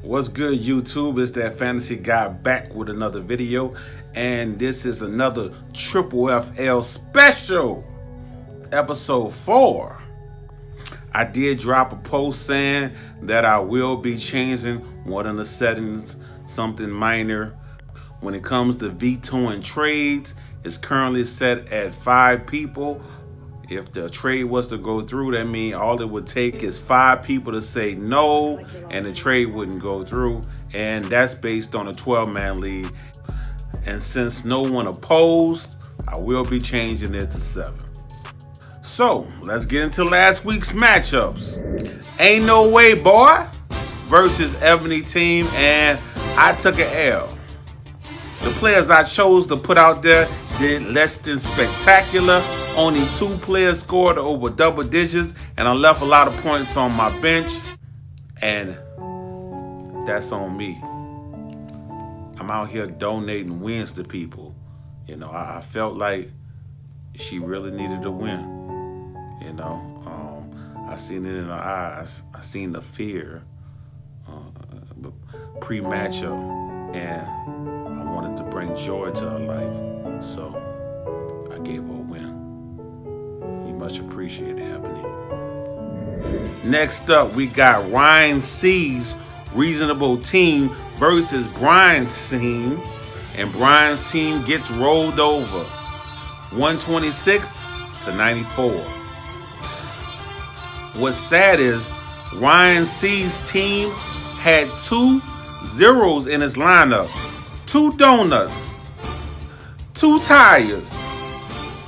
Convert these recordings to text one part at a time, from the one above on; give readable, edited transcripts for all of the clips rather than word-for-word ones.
What's good, YouTube? It's that fantasy guy back with another video, and this is another FFFL special, episode 4. I did drop a post saying that I will be changing one of the settings, something minor. When it comes to vetoing trades, it's currently set at 5 people. If the trade was to go through, that means all it would take is 5 people to say no, and the trade wouldn't go through. And that's based on a 12-man league. And since no one opposed, I will be changing it to 7. So, let's get into last week's matchups. Ain't No Way Boy versus Ebony Team, and I took an L. The players I chose to put out there did less than spectacular. Only 2 players scored over double digits, and I left a lot of points on my bench, and that's on me. I'm out here donating wins to people. You know, I felt like she really needed to win. You know, I seen it in her eyes. I seen the fear pre-matchup, and I wanted to bring joy to her life, so I gave her a win. Much appreciated, Ebony. Next up, we got Ryan C's Reasonable Team versus Brian's team, and Brian's team gets rolled over 126 to 94. What's sad is Ryan C's team had 2 zeros in his lineup, 2 donuts, 2 tires.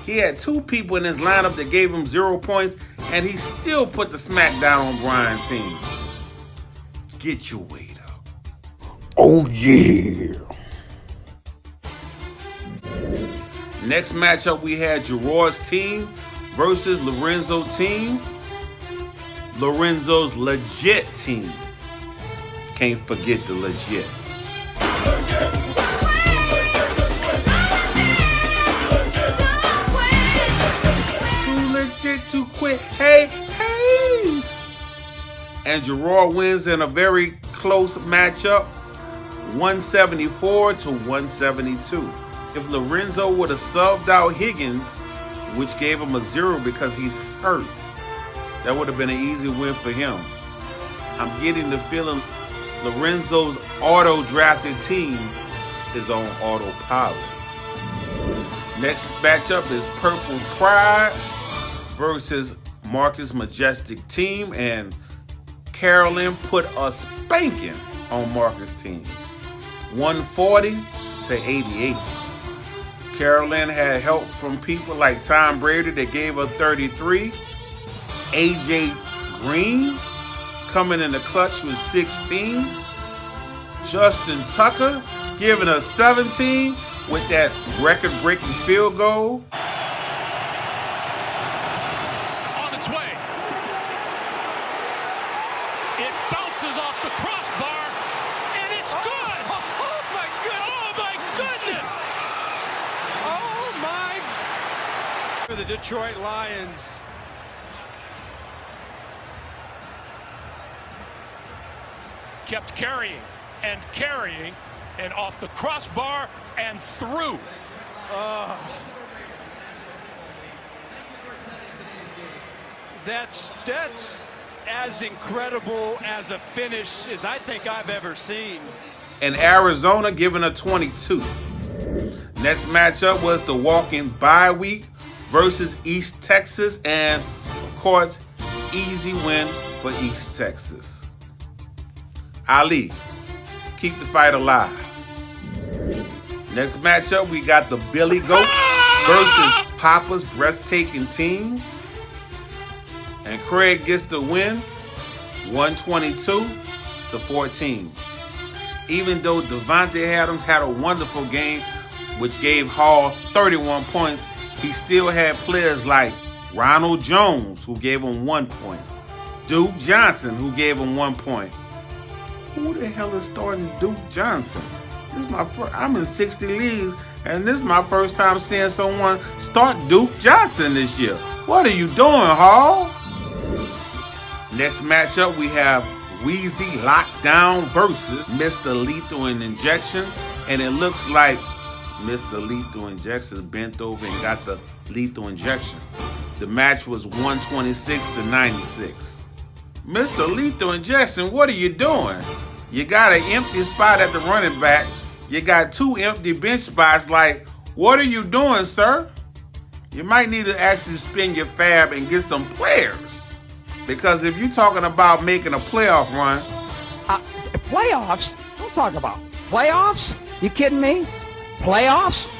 He had 2 people in his lineup that gave him 0 points, and he still put the smack down on Brian's team. Get your weight up. Oh, yeah. Next matchup, we had Gerard's team versus Lorenzo's team. Lorenzo's legit team. Can't forget the legit. To quit, hey. And Gerard wins in a very close matchup, 174 to 172. If Lorenzo would have subbed out Higgins, which gave him a 0 because he's hurt, that would have been an easy win for him. I'm getting the feeling Lorenzo's auto-drafted team is on autopilot. Next matchup is Purple Pride versus Marcus Majestic team, and Carolyn put a spanking on Marcus' team, 140 to 88. Carolyn had help from people like Tom Brady that gave her 33, AJ Green coming in the clutch with 16, Justin Tucker giving her 17 with that record-breaking field goal. Off the crossbar, and it's good. Oh my goodness. Oh my. For the Detroit Lions. Kept carrying, and off the crossbar and through. That's as incredible as a finish as I think I've ever seen. And Arizona giving a 22. Next matchup was the walk-in bye week versus East Texas, and of course, easy win for East Texas. Ali, keep the fight alive. Next matchup, we got the Billy Goats versus Papa's breathtaking team. And Craig gets the win, 122 to 14. Even though Devontae Adams had a wonderful game, which gave Hall 31 points, he still had players like Ronald Jones, who gave him 1 point. Duke Johnson, who gave him 1 point. Who the hell is starting Duke Johnson? This is I'm in 60 leagues, and this is my first time seeing someone start Duke Johnson this year. What are you doing, Hall? Next matchup, we have Wheezy Lockdown versus Mr. Lethal Injection. And it looks like Mr. Lethal Injection bent over and got the lethal injection. The match was 126-96. Mr. Lethal Injection, what are you doing? You got an empty spot at the running back. You got 2 empty bench spots. Like, what are you doing, sir? You might need to actually spin your fab and get some players. Because if you're talking about making a playoff run. Playoffs? Don't talk about playoffs. You kidding me? Playoffs?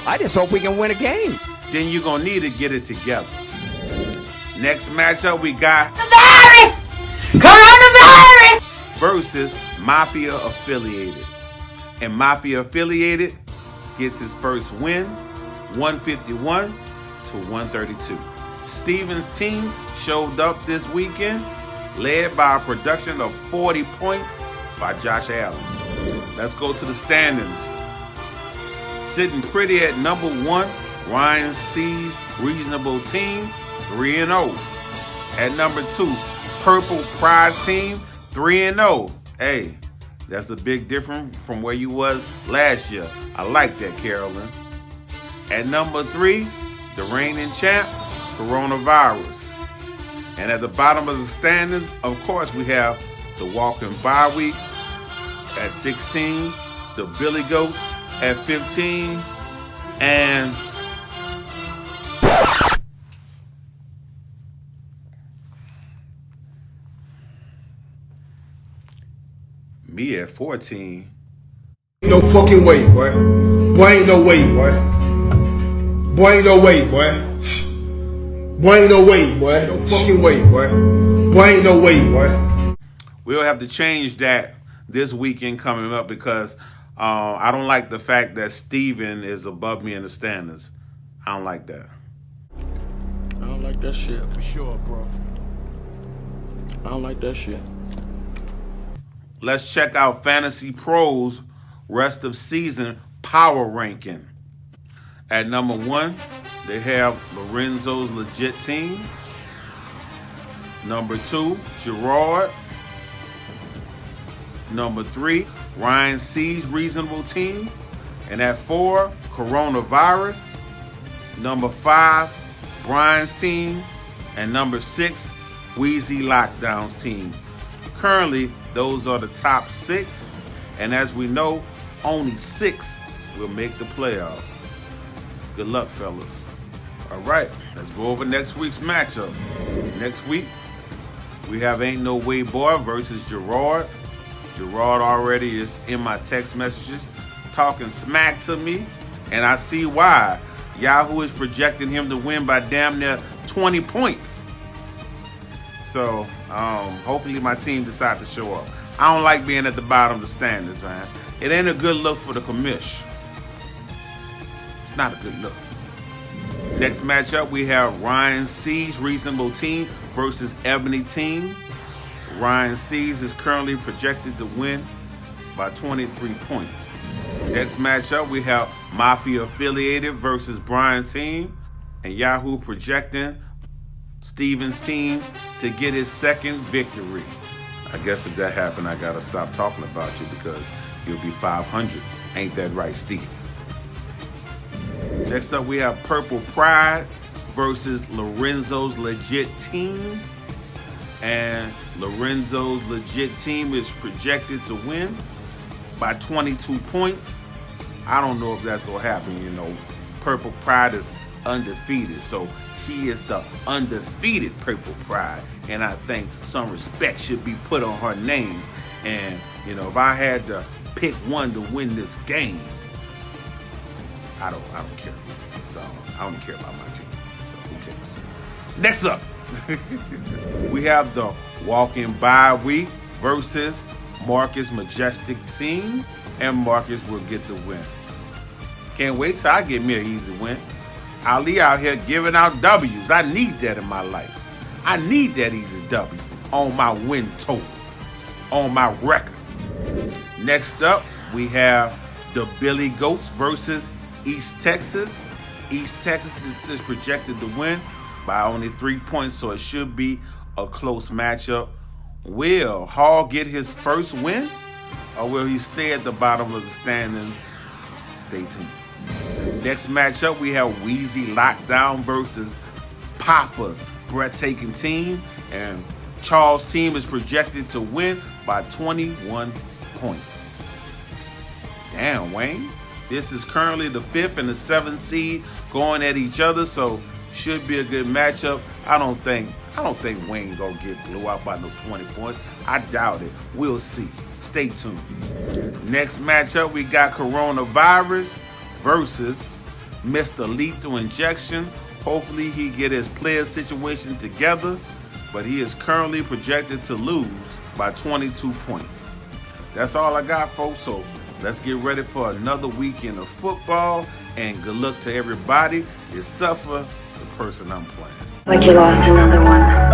I just hope we can win a game. Then you're going to need to get it together. Next matchup, we got the virus! Coronavirus! Versus Mafia Affiliated. And Mafia Affiliated gets his first win, 151-132. Steven's team showed up this weekend, led by a production of 40 points by Josh Allen. Let's go to the standings. Sitting pretty at number 1, Ryan C's reasonable team, 3-0. At number 2, Purple Prize team, 3-0. Hey, that's a big difference from where you was last year. I like that, Carolyn. At number 3, the reigning champ, Coronavirus. And at the bottom of the standings, of course, we have the Walking Bye Week at 16, the Billy Goats at 15, and me at 14. Ain't no fucking way, boy. Boy, ain't no way, boy. Boy, ain't no way, boy. Boy, ain't no way, boy. No fucking way, boy. Boy, ain't no way, boy. We'll have to change that this weekend coming up because I don't like the fact that Steven is above me in the standings. I don't like that. I don't like that shit. For sure, bro. I don't like that shit. Let's check out Fantasy Pros rest of season power ranking. At number 1, they have Lorenzo's legit team. Number 2, Gerard. Number 3, Ryan C's reasonable team. And at 4, Coronavirus. Number 5, Brian's team. And number 6, Wheezy Lockdown's team. Currently, those are the top 6. And as we know, only 6 will make the playoffs. Good luck, fellas. All right, let's go over next week's matchup. Next week, we have Ain't No Way Boy versus Gerard. Gerard already is in my text messages talking smack to me, and I see why. Yahoo is projecting him to win by damn near 20 points. So, hopefully my team decides to show up. I don't like being at the bottom of the standings, man. It ain't a good look for the commish. It's not a good look. Next matchup, we have Ryan C's reasonable team versus Ebony team. Ryan C's is currently projected to win by 23 points. Next matchup, we have Mafia Affiliated versus Brian's team. And Yahoo projecting Steven's team to get his second victory. I guess if that happened, I gotta stop talking about you because you'll be 500. Ain't that right, Steve? Next up, we have Purple Pride versus Lorenzo's legit team. And Lorenzo's legit team is projected to win by 22 points. I don't know if that's gonna happen, you know. Purple Pride is undefeated, so she is the undefeated Purple Pride, and I think some respect should be put on her name. And you know, if I had to pick one to win this game, I don't care. So I don't care about my team. So who cares? Next up, we have the Walking Bye Week versus Marcus' Majestic team, and Marcus will get the win. Can't wait till I get me an easy win. Ali out here giving out W's. I need that in my life. I need that easy W on my win total, on my record. Next up, we have the Billy Goats versus East Texas. East Texas is projected to win by only 3 points, so it should be a close matchup. Will Hall get his first win, or will he stay at the bottom of the standings? Stay tuned. Next matchup, we have Wheezy Lockdown versus Papa's breathtaking team, and Charles' team is projected to win by 21 points. Damn, Wayne. This is currently the 5th and the 7th seed going at each other, so should be a good matchup. I don't think Wayne gonna get blew out by no 20 points. I doubt it. We'll see. Stay tuned. Next matchup, we got Coronavirus versus Mr. Lethal Injection. Hopefully he get his player situation together, but he is currently projected to lose by 22 points. That's all I got, folks, so let's get ready for another weekend of football, and good luck to everybody except for the person I'm playing. Like you lost another one.